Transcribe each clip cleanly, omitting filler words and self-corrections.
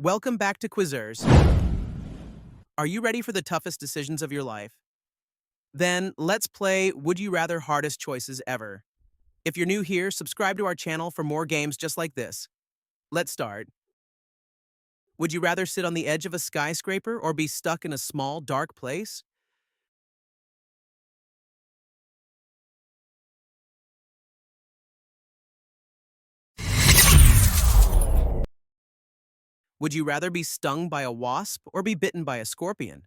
Welcome back to Quizzers. Are you ready for the toughest decisions of your life? Then let's play Would You Rather Hardest Choices Ever. If you're new here, subscribe to our channel for more games just like this. Let's start. Would you rather sit on the edge of a skyscraper or be stuck in a small, dark place? Would you rather be stung by a wasp or be bitten by a scorpion?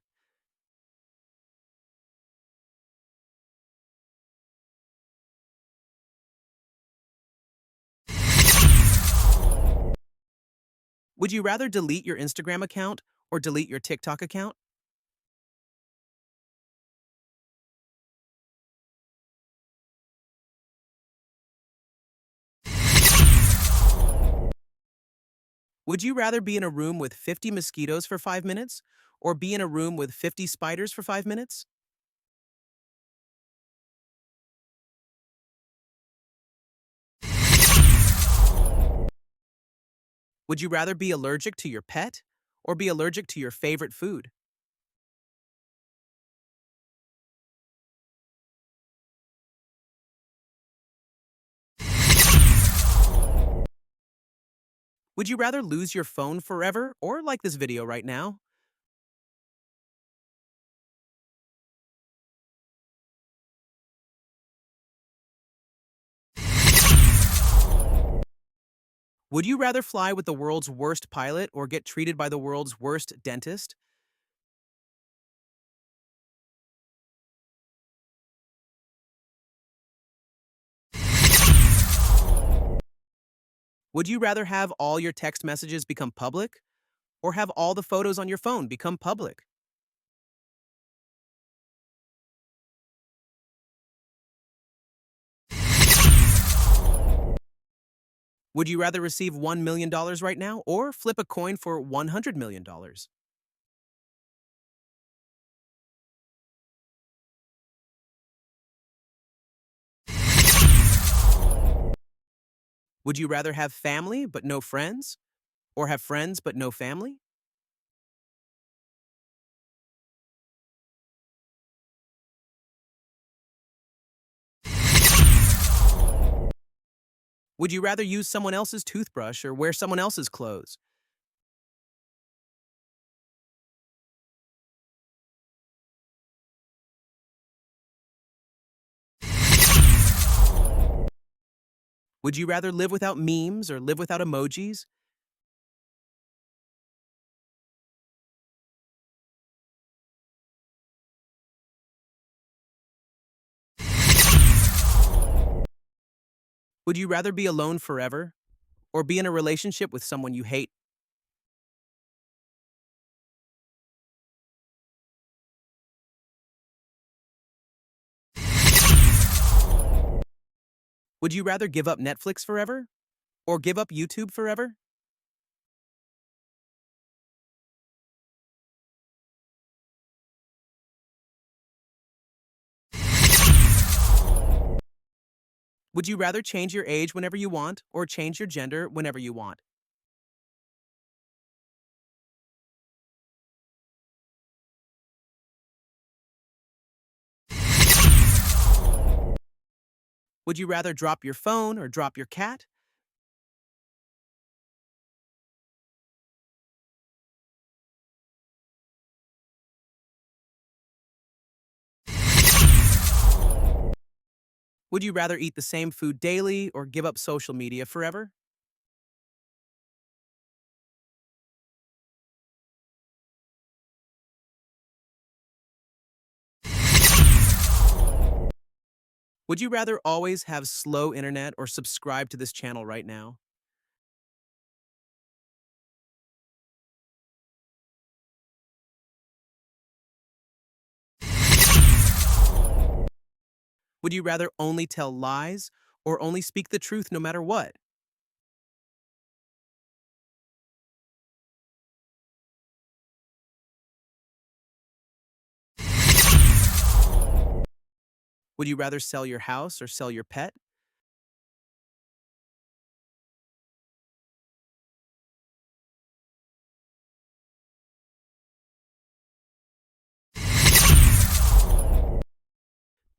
Would you rather delete your Instagram account or delete your TikTok account? Would you rather be in a room with 50 mosquitoes for 5 minutes or be in a room with 50 spiders for 5 minutes? Would you rather be allergic to your pet or be allergic to your favorite food? Would you rather lose your phone forever or like this video right now? Would you rather fly with the world's worst pilot or get treated by the world's worst dentist? Would you rather have all your text messages become public or have all the photos on your phone become public? Would you rather receive $1 million right now or flip a coin for $100 million? Would you rather have family but no friends or have friends but no family? Would you rather use someone else's toothbrush or wear someone else's clothes? Would you rather live without memes or live without emojis? Would you rather be alone forever or be in a relationship with someone you hate? Would you rather give up Netflix forever or give up YouTube forever? Would you rather change your age whenever you want or change your gender whenever you want? Would you rather drop your phone or drop your cat? Would you rather eat the same food daily or give up social media forever? Would you rather always have slow internet or subscribe to this channel right now? Would you rather only tell lies or only speak the truth no matter what? Would you rather sell your house or sell your pet?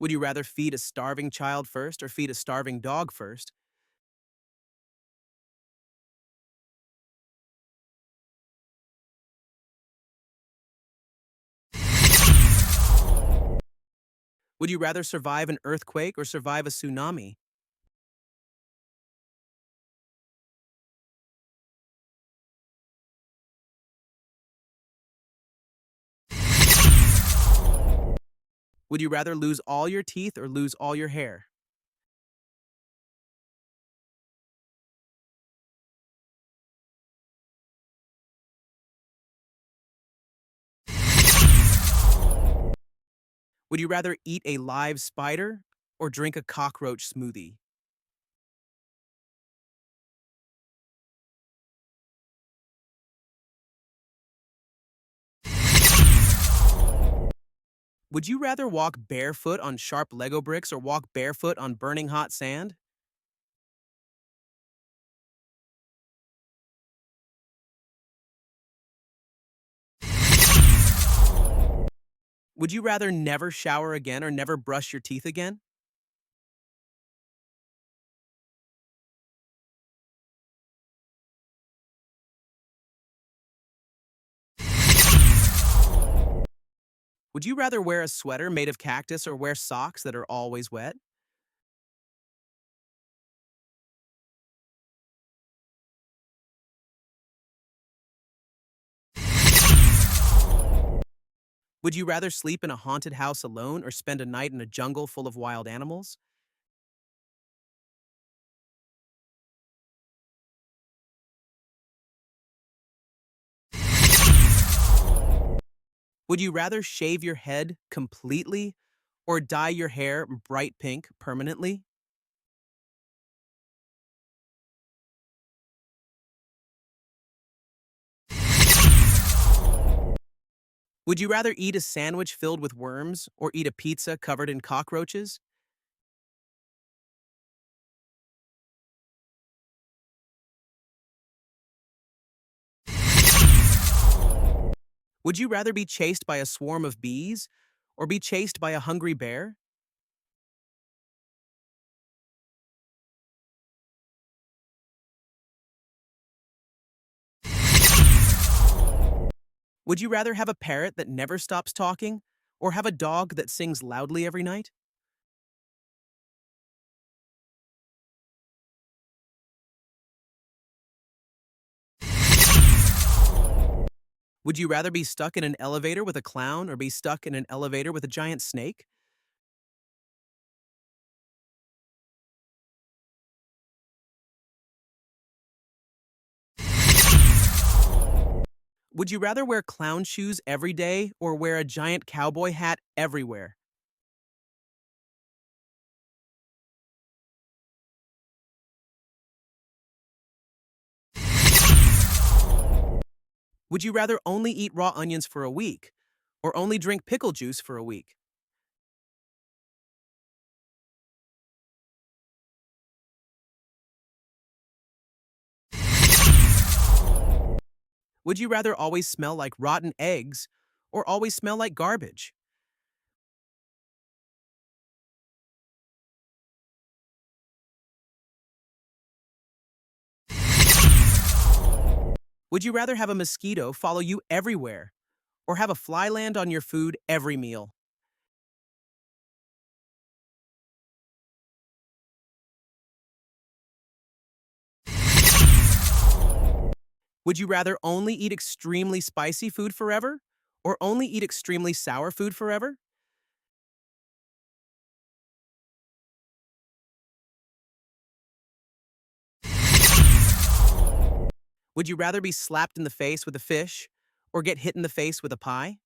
Would you rather feed a starving child first or feed a starving dog first? Would you rather survive an earthquake or survive a tsunami? Would you rather lose all your teeth or lose all your hair? Would you rather eat a live spider or drink a cockroach smoothie? Would you rather walk barefoot on sharp Lego bricks or walk barefoot on burning hot sand? Would you rather never shower again or never brush your teeth again? Would you rather wear a sweater made of cactus or wear socks that are always wet? Would you rather sleep in a haunted house alone or spend a night in a jungle full of wild animals? Would you rather shave your head completely or dye your hair bright pink permanently? Would you rather eat a sandwich filled with worms or eat a pizza covered in cockroaches? Would you rather be chased by a swarm of bees or be chased by a hungry bear? Would you rather have a parrot that never stops talking or have a dog that sings loudly every night? Would you rather be stuck in an elevator with a clown or be stuck in an elevator with a giant snake? Would you rather wear clown shoes every day or wear a giant cowboy hat everywhere? Would you rather only eat raw onions for a week or only drink pickle juice for a week? Would you rather always smell like rotten eggs or always smell like garbage? Would you rather have a mosquito follow you everywhere or have a fly land on your food every meal? Would you rather only eat extremely spicy food forever or only eat extremely sour food forever? Would you rather be slapped in the face with a fish or get hit in the face with a pie?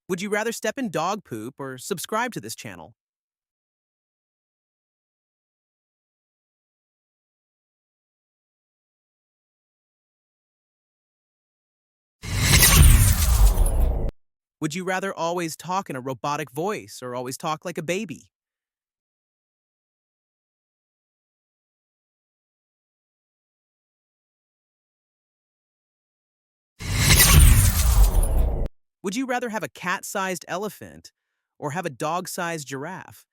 Would you rather step in dog poop or subscribe to this channel? Would you rather always talk in a robotic voice or always talk like a baby? Would you rather have a cat-sized elephant or have a dog-sized giraffe?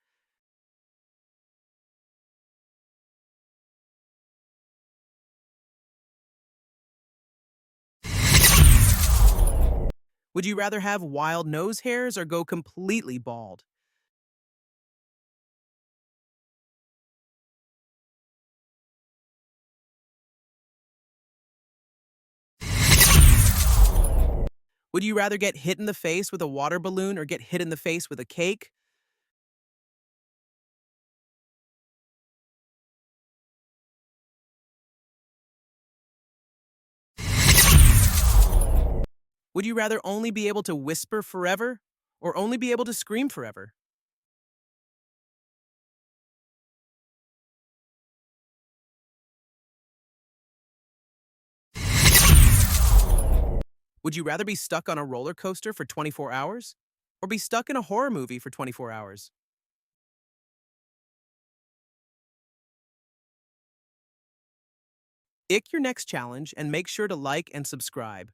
Would you rather have wild nose hairs or go completely bald? Would you rather get hit in the face with a water balloon or get hit in the face with a cake? Would you rather only be able to whisper forever or only be able to scream forever? Would you rather be stuck on a roller coaster for 24 hours or be stuck in a horror movie for 24 hours? Pick your next challenge and make sure to like and subscribe.